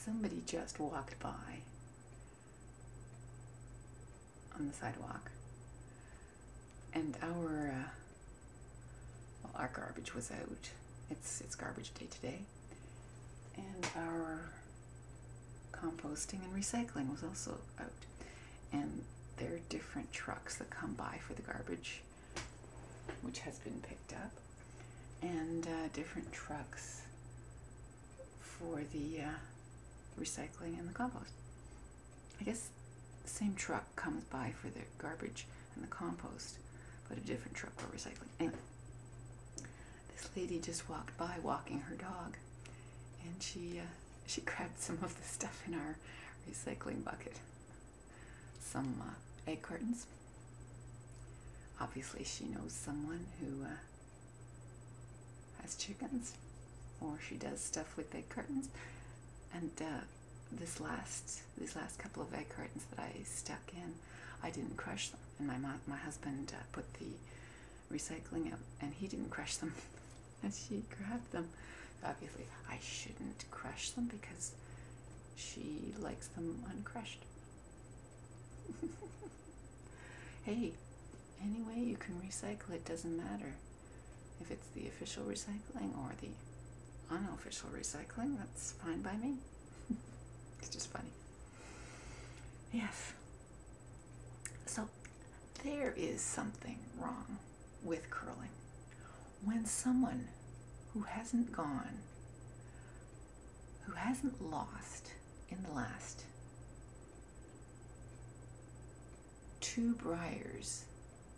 somebody just walked by on the sidewalk, and our garbage was out. It's garbage day today, and our composting and recycling was also out. And there are different trucks that come by for the garbage, which has been picked up, and different trucks for the recycling and the compost. I guess the same truck comes by for the garbage and the compost, but a different truck for recycling. Anyway, this lady just walked by walking her dog, and she grabbed some of the stuff in our recycling bucket. Some egg cartons. Obviously she knows someone who has chickens, or she does stuff with egg cartons. And these last couple of egg cartons that I stuck in, I didn't crush them, and my husband put the recycling out, and he didn't crush them, and she grabbed them. Obviously I shouldn't crush them because she likes them uncrushed. Hey, any way you can recycle, it doesn't matter if it's the official recycling or the unofficial recycling. That's fine by me. It's just funny. Yes. So there is something wrong with curling. When someone who hasn't lost in the last 2 Briars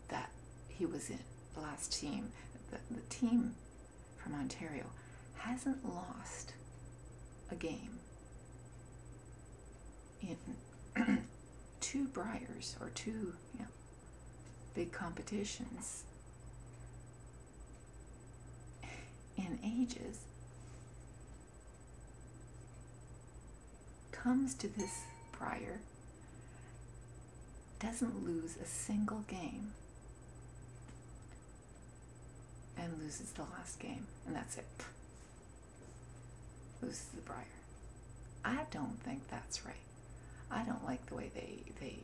that he was in, the last team, the team from Ontario, hasn't lost a game in 2 Briars, or 2 big competitions in ages, comes to this Briar, doesn't lose a single game, and loses the last game, and that's it. Loses the Briar. I don't think that's right. I don't like the way they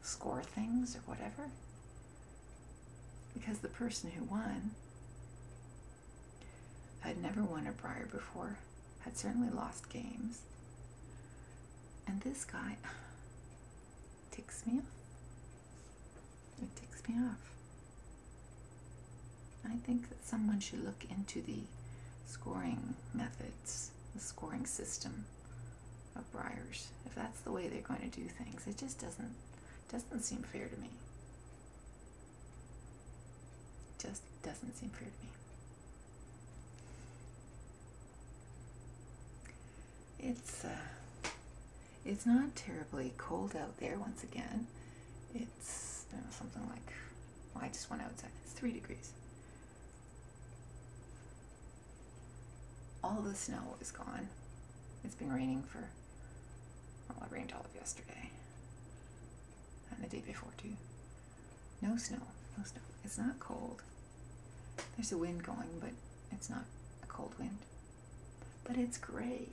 score things or whatever, because the person who won had never won a Briar before, had certainly lost games, and this guy ticks me off. It ticks me off. I think that someone should look into the scoring methods, the scoring system of Briars. If that's the way they're going to do things, it just doesn't seem fair to me. Just doesn't seem fair to me. It's not terribly cold out there once again. It's something like, well, I just went outside. It's 3 degrees. All the snow is gone. It's been raining it rained all of yesterday. And the day before too. No snow. It's not cold. There's a wind going, but it's not a cold wind. But it's gray.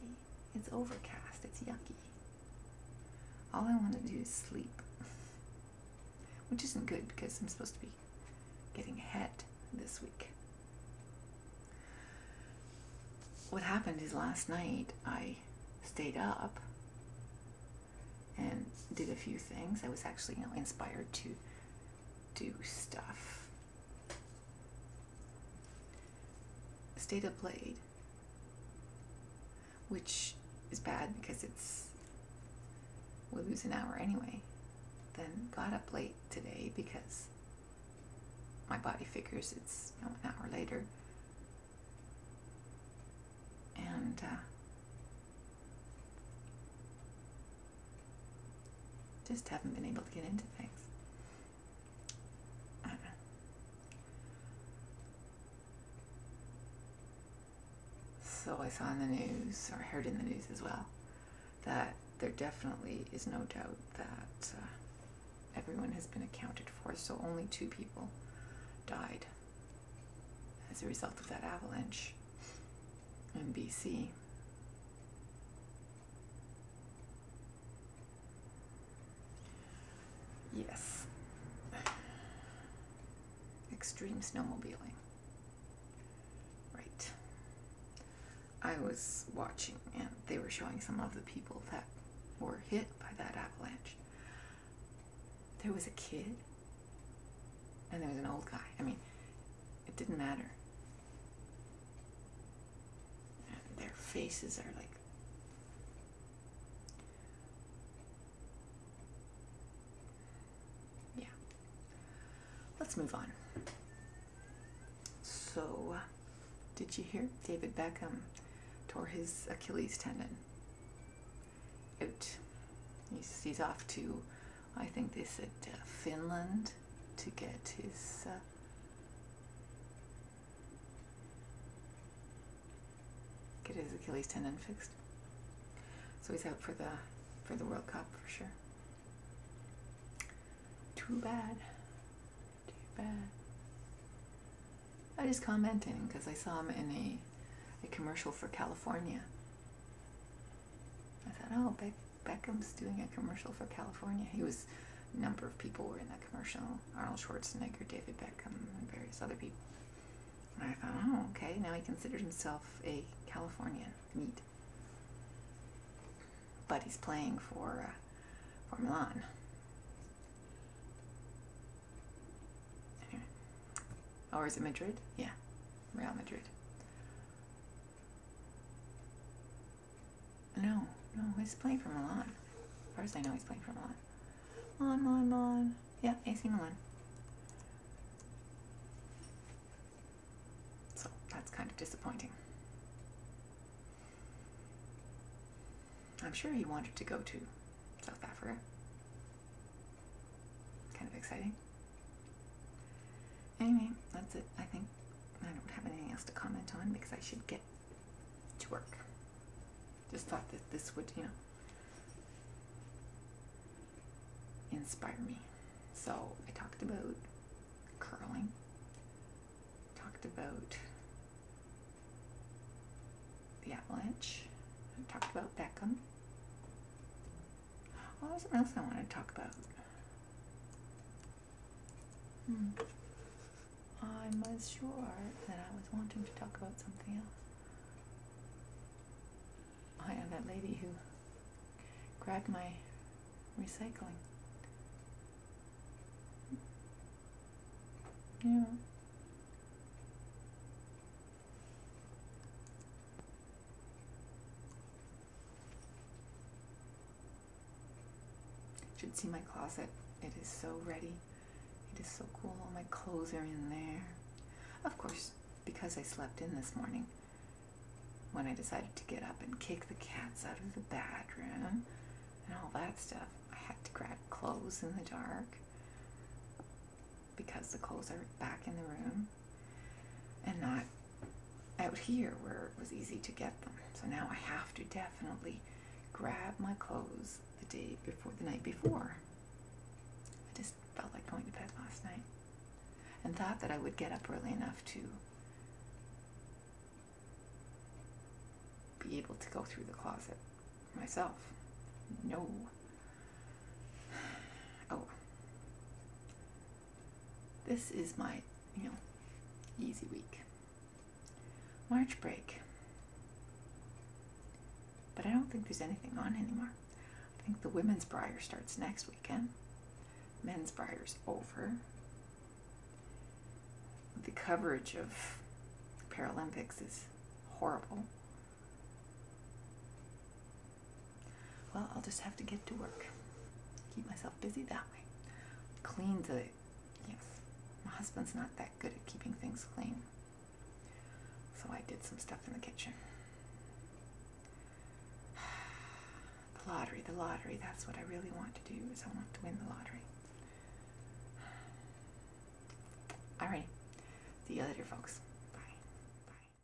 It's overcast. It's yucky. All I want to do is sleep. Which isn't good because I'm supposed to be getting ahead this week. What happened is last night I stayed up and did a few things. I was actually, inspired to do stuff. Stayed up late, which is bad because we'll lose an hour anyway. Then got up late today because my body figures it's an hour later. And just haven't been able to get into things. I don't know. So I saw in the news, or heard in the news as well, that there definitely is no doubt that everyone has been accounted for, so only 2 people died as a result of that avalanche in BC. Yes. Extreme snowmobiling. Right. I was watching and they were showing some of the people that were hit by that avalanche. There was a kid and there was an old guy. I mean, it didn't matter. And their faces are like, yeah. Let's move on. So, did you hear? David Beckham tore his Achilles tendon out. He's off to, I think they said, Finland to get his Achilles tendon fixed. So he's out for the World Cup for sure. Too bad. Too bad. I was commenting because I saw him in a commercial for California. I thought, oh, Beckham's doing a commercial for California. A number of people were in that commercial. Arnold Schwarzenegger, David Beckham, and various other people. And I thought, oh, okay, now he considered himself a Californian. Neat. But he's playing for Milan. Anyway. Or is it Madrid? Yeah, Real Madrid. No, he's playing for Milan. As far as I know, he's playing for Milan. Milan. Yeah, AC Milan. So that's kind of disappointing. I'm sure he wanted to go to South Africa. Kind of exciting. Anyway, that's it. I think I don't have anything else to comment on because I should get to work. Just thought that this would, inspire me. So I talked about curling, talked about the avalanche, I talked about Beckham. Oh, there's something else I wanted to talk about. I was sure that I was wanting to talk about something else. I am that lady who grabbed my recycling. Yeah. Should see my closet. It is so ready. It is so cool. All my clothes are in there. Of course, because I slept in this morning, when I decided to get up and kick the cats out of the bedroom and all that stuff, I had to grab clothes in the dark because the clothes are back in the room and not out here where it was easy to get them. So now I have to definitely grab my clothes the night before. I just felt like going to bed last night and thought that I would get up early enough to be able to go through the closet myself. No. Oh. This is my, easy week. March break. But I don't think there's anything on anymore. I think the women's Briar starts next weekend. Men's Briar's over. The coverage of the Paralympics is horrible. Well, I'll just have to get to work. Keep myself busy that way. Yes, my husband's not that good at keeping things clean. So I did some stuff in the kitchen. The lottery, that's what I really want to do, is I want to win the lottery. Alright, see you later, folks.